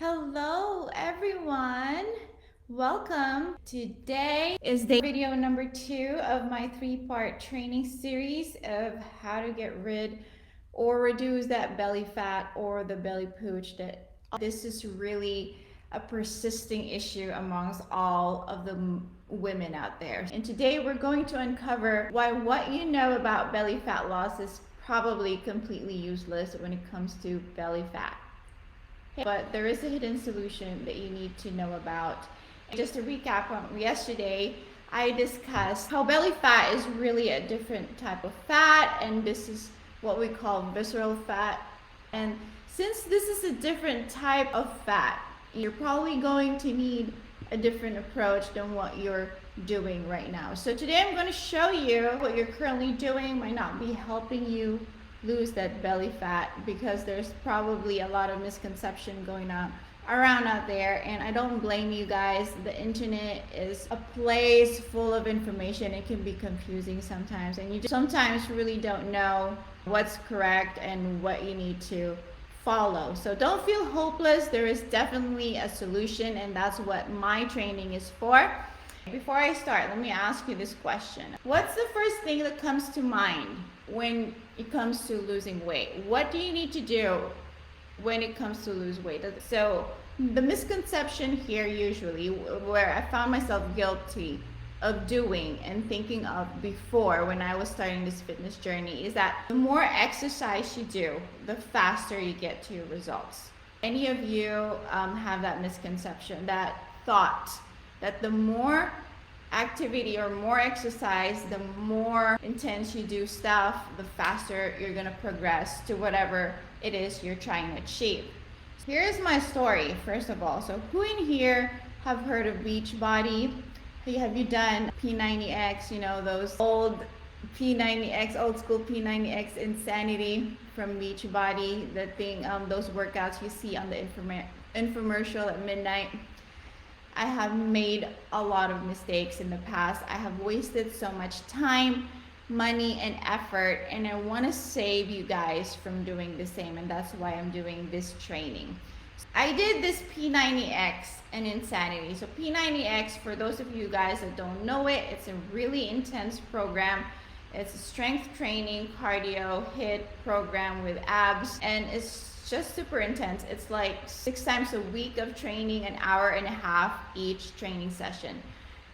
Hello everyone, welcome. Today is the video number 2 of my 3-part training series of how to get rid or reduce that belly fat or the belly pooch. That this is really a persisting issue amongst all of the women out there. And today we're going to uncover why what you know about belly fat loss is probably completely useless when it comes to belly fat. But there is a hidden solution that you need to know about. And just to recap on yesterday, I discussed how belly fat is really a different type of fat, and this is what we call visceral fat. And since this is a different type of fat, you're probably going to need a different approach than what you're doing right now. So today I'm going to show you what you're currently doing might not be helping you lose that belly fat, because there's probably a lot of misconception going on around out there, and I don't blame you guys. The internet is a place full of information. It can be confusing sometimes, and you sometimes really don't know what's correct and what you need to follow. So don't feel hopeless. There is definitely a solution, and that's what my training is for. Before I start, let me ask you this question. What's the first thing that comes to mind when it comes to losing weight? What do you need to do when it comes to lose weight? So the misconception here, usually where I found myself guilty of doing and thinking of before when I was starting this fitness journey, is that the more exercise you do, the faster you get to your results. Any of you have that misconception, that thought that the more activity or more exercise, the more intense you do stuff, the faster you're gonna progress to whatever it is you're trying to achieve. Here's my story, first of all. So who in here have heard of Beachbody? Have you done P90X, those old P90X, old school P90X Insanity from Beachbody, the thing, those workouts you see on the infomercial at midnight? I have made a lot of mistakes in the past. I have wasted so much time, money, and effort, and I want to save you guys from doing the same, and that's why I'm doing this training. I did this P90X and Insanity. So P90X, for those of you guys that don't know it, it's a really intense program. It's a strength training, cardio, HIIT program with abs, and it's just super intense. It's like 6 times a week of training, an hour and a half each training session.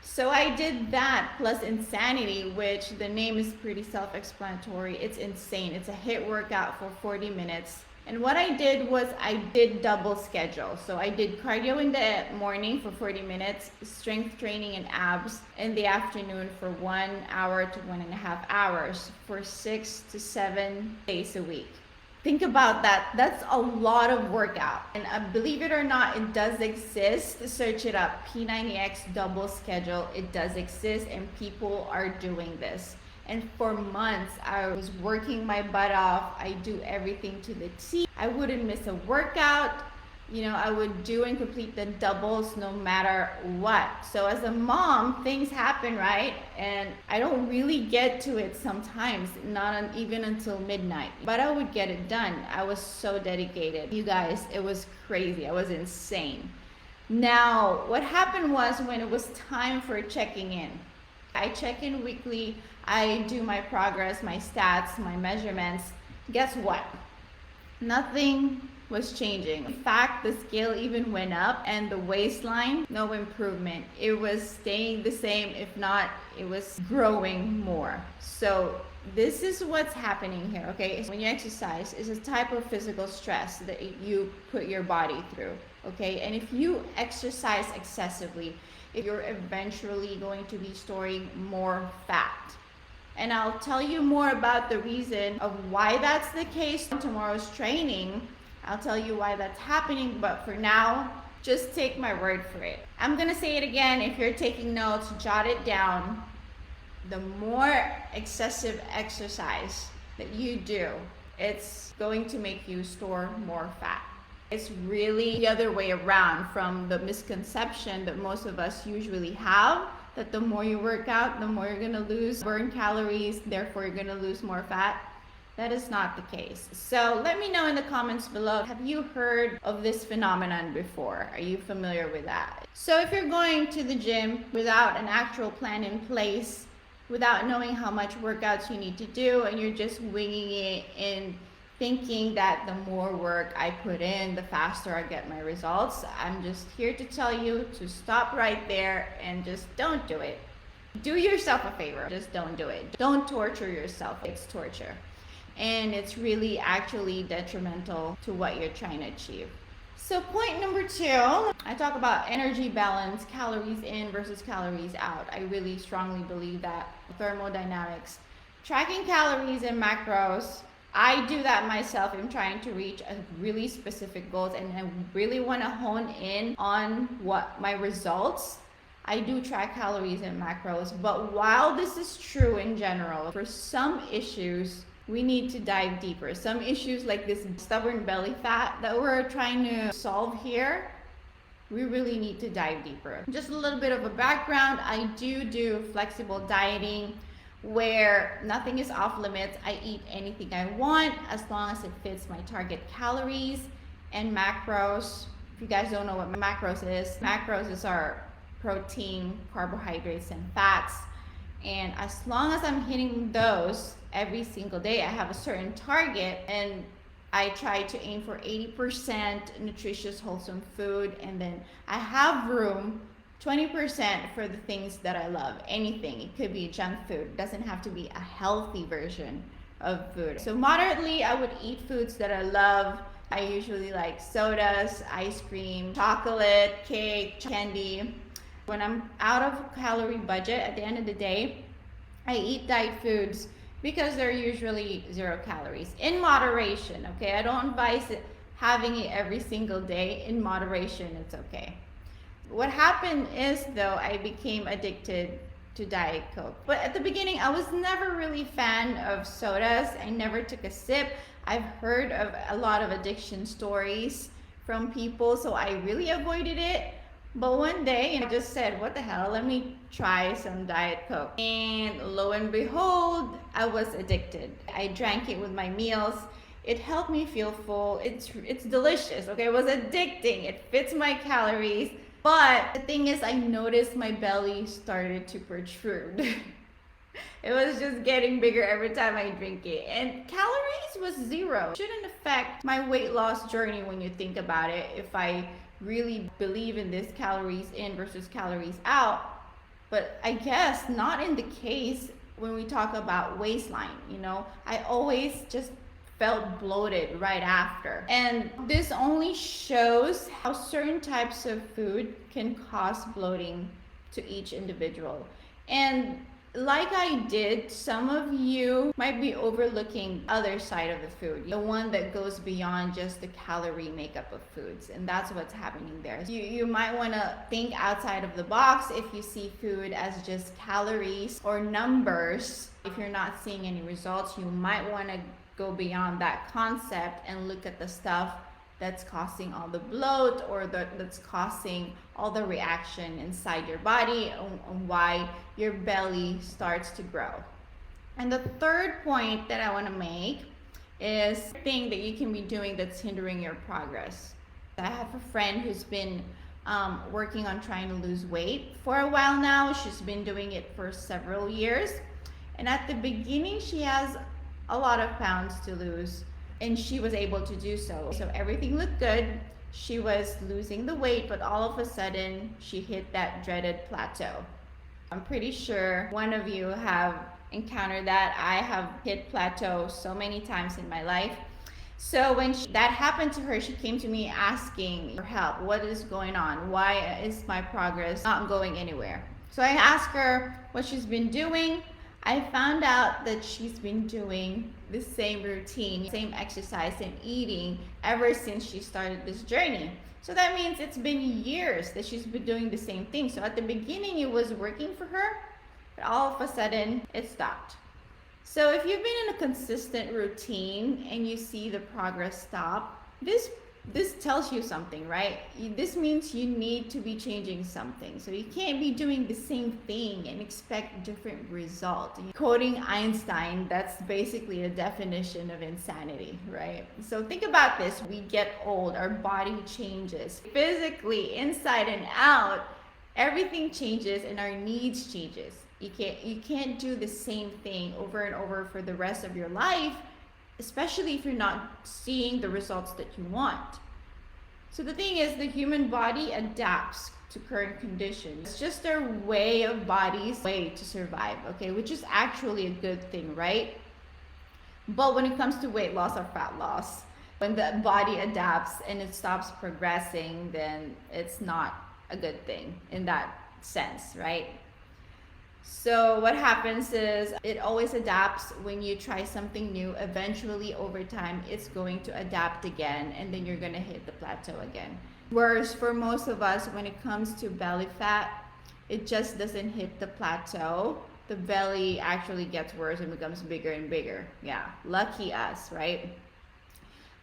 So I did that plus Insanity, which the name is pretty self-explanatory. It's insane. It's a HIIT workout for 40 minutes. And what I did was I did double schedule. So I did cardio in the morning for 40 minutes, strength training and abs in the afternoon for 1 hour to 1.5 hours for 6 to 7 days a week. Think about that. That's a lot of workout. And believe it or not, it does exist. Search it up. P90X double schedule. It does exist, and people are doing this. And for months, I was working my butt off. I do everything to the T. I wouldn't miss a workout. I would do and complete the doubles no matter what. So as a mom, things happen, right? And I don't really get to it sometimes, not even until midnight. But I would get it done. I was so dedicated. You guys, it was crazy. I was insane. Now, what happened was when it was time for checking in, I check in weekly. I do my progress, my stats, my measurements. Guess what? Nothing was changing. In fact, the scale even went up, and the waistline, no improvement. It was staying the same. If not, it was growing more. So this is what's happening here, okay? When you exercise, it's a type of physical stress that you put your body through, okay? And if you exercise excessively, you're eventually going to be storing more fat. And I'll tell you more about the reason of why that's the case in tomorrow's training. I'll tell you why that's happening, but for now, just take my word for it. I'm gonna say it again. If you're taking notes, jot it down. The more excessive exercise that you do, it's going to make you store more fat. It's really the other way around from the misconception that most of us usually have, that the more you work out, the more you're gonna burn calories, therefore you're gonna lose more fat. That is not the case. So let me know in the comments below, have you heard of this phenomenon before? Are you familiar with that? So if you're going to the gym without an actual plan in place, without knowing how much workouts you need to do, and you're just winging it and thinking that the more work I put in, the faster I get my results, I'm just here to tell you to stop right there and just don't do it. Do yourself a favor, just don't do it. Don't torture yourself, it's torture. And it's really actually detrimental to what you're trying to achieve. So point number 2, I talk about energy balance, calories in versus calories out. I really strongly believe that thermodynamics, tracking calories and macros, I do that myself. I'm trying to reach a really specific goals, and I really want to hone in on what my results. I do track calories and macros, but while this is true in general, for some issues, we need to dive deeper. Some issues like this stubborn belly fat that we're trying to solve here, we really need to dive deeper. Just a little bit of a background, I do flexible dieting where nothing is off limits. I eat anything I want as long as it fits my target calories and macros. If you guys don't know what macros is our protein, carbohydrates, and fats. And as long as I'm hitting those every single day, I have a certain target, and I try to aim for 80% nutritious, wholesome food, and then I have room 20% for the things that I love. Anything. It could be junk food. It doesn't have to be a healthy version of food. So moderately, I would eat foods that I love. I usually like sodas, ice cream, chocolate, cake, candy. When I'm out of calorie budget at the end of the day, I eat diet foods because they're usually 0 calories. In moderation, okay? I don't advise having it every single day. In moderation, it's okay. What happened is, though, I became addicted to Diet Coke. But at the beginning, I was never really a fan of sodas. I never took a sip. I've heard of a lot of addiction stories from people, so I really avoided it. But one day, I just said, what the hell, let me try some Diet Coke. And lo and behold, I was addicted. I drank it with my meals. It helped me feel full. It's delicious, okay? It was addicting. It fits my calories. But the thing is, I noticed my belly started to protrude. It was just getting bigger every time I drink it. And calories was 0. It shouldn't affect my weight loss journey when you think about it, if I really believe in this calories in versus calories out. But I guess not in the case when we talk about waistline. I always just felt bloated right after, and this only shows how certain types of food can cause bloating to each individual. And like I did, some of you might be overlooking the other side of the food, the one that goes beyond just the calorie makeup of foods, and that's what's happening there. You might want to think outside of the box if you see food as just calories or numbers. If you're not seeing any results, you might want to go beyond that concept and look at the stuff that's causing all the bloat, or that's causing all the reaction inside your body, and why your belly starts to grow. And the third point that I want to make is the thing that you can be doing that's hindering your progress. I have a friend who's been working on trying to lose weight for a while now. She's been doing it for several years, and at the beginning she has a lot of pounds to lose, and she was able to do so. So everything looked good. She was losing the weight, but all of a sudden she hit that dreaded plateau. I'm pretty sure one of you have encountered that. I have hit plateau so many times in my life. So when that happened to her, she came to me asking for help. What is going on? Why is my progress not going anywhere? So I asked her what she's been doing. I found out that she's been doing the same routine, same exercise and eating ever since she started this journey. So that means it's been years that she's been doing the same thing. So at the beginning it was working for her, but all of a sudden it stopped. So if you've been in a consistent routine and you see the progress stop, this this tells you something, right? This means you need to be changing something. So you can't be doing the same thing and expect different result. Quoting Einstein, that's basically a definition of insanity, right? So think about this. We get old, our body changes. Physically, inside and out, everything changes and our needs changes. You can't do the same thing over and over for the rest of your life, especially if you're not seeing the results that you want. So the thing is, the human body adapts to current conditions. It's just their way of body's way to survive, okay, which is actually a good thing, right? But when it comes to weight loss or fat loss, when the body adapts and it stops progressing, then it's not a good thing in that sense, right? So what happens is it always adapts. When you try something new, eventually over time it's going to adapt again, and then you're going to hit the plateau again. Whereas for most of us, when it comes to belly fat, it just doesn't hit the plateau. The belly actually gets worse and becomes bigger and bigger. Yeah, lucky us, right?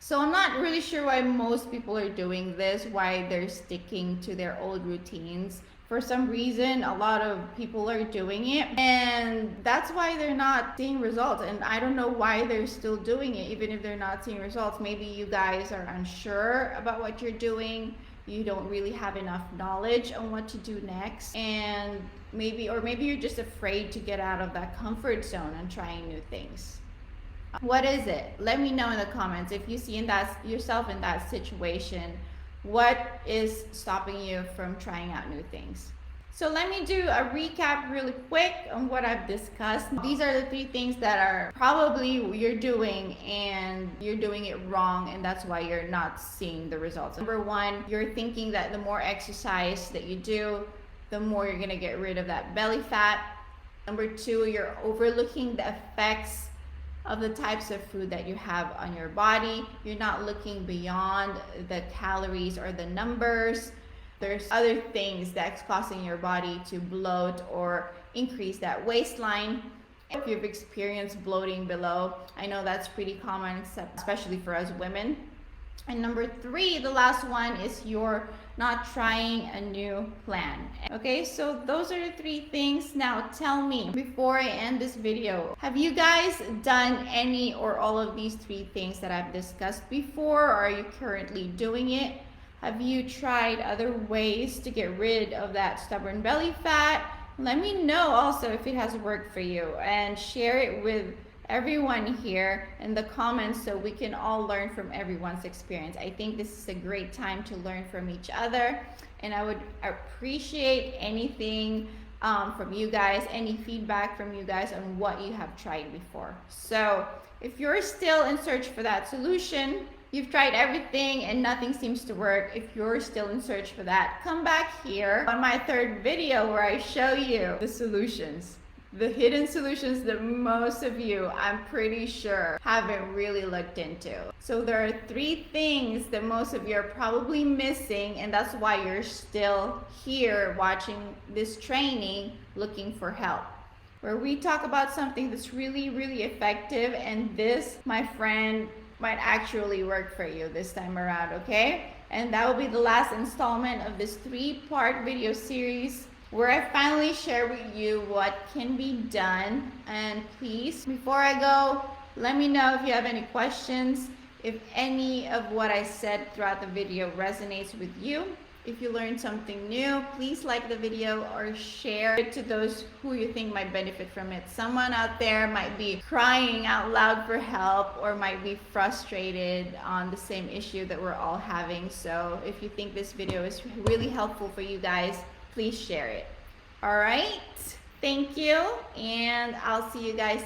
So I'm not really sure why most people are doing this, why they're sticking to their old routines. For some reason, a lot of people are doing it, and that's why they're not seeing results. And I don't know why they're still doing it, even if they're not seeing results. Maybe you guys are unsure about what you're doing. You don't really have enough knowledge on what to do next. And maybe you're just afraid to get out of that comfort zone and trying new things. What is it? Let me know in the comments if you see yourself in that situation. What is stopping you from trying out new things? So let me do a recap really quick on what I've discussed. These are the 3 things that are probably you're doing and you're doing it wrong, and that's why you're not seeing the results. Number 1, you're thinking that the more exercise that you do, the more you're gonna get rid of that belly fat. Number 2, you're overlooking the effects of the types of food that you have on your body. You're not looking beyond the calories or the numbers. There's other things that's causing your body to bloat or increase that waistline. If you've experienced bloating below, I know that's pretty common, especially for us women. And number 3, the last one, is you're not trying a new plan. Okay, so those are the 3 things. Now tell me, before I end this video, have you guys done any or all of these 3 things that I've discussed before, or are you currently doing it? Have you tried other ways to get rid of that stubborn belly fat? Let me know also if it has worked for you, and share it with everyone here in the comments so we can all learn from everyone's experience. I think this is a great time to learn from each other, and I would appreciate anything from you guys, any feedback from you guys on what you have tried before. So if you're still in search for that solution, you've tried everything and nothing seems to work. If you're still in search for that, come back here on my 3rd video where I show you the solutions. The hidden solutions that most of you, I'm pretty sure, haven't really looked into. So there are 3 things that most of you are probably missing, and that's why you're still here watching this training looking for help, where we talk about something that's really, really effective, and this, my friend, might actually work for you this time around, okay? And that will be the last installment of this 3-part video series, where I finally share with you what can be done. And please, before I go, let me know if you have any questions, if any of what I said throughout the video resonates with you. If you learned something new, please like the video or share it to those who you think might benefit from it. Someone out there might be crying out loud for help, or might be frustrated on the same issue that we're all having. So if you think this video is really helpful for you guys, please share it. All right, thank you, and I'll see you guys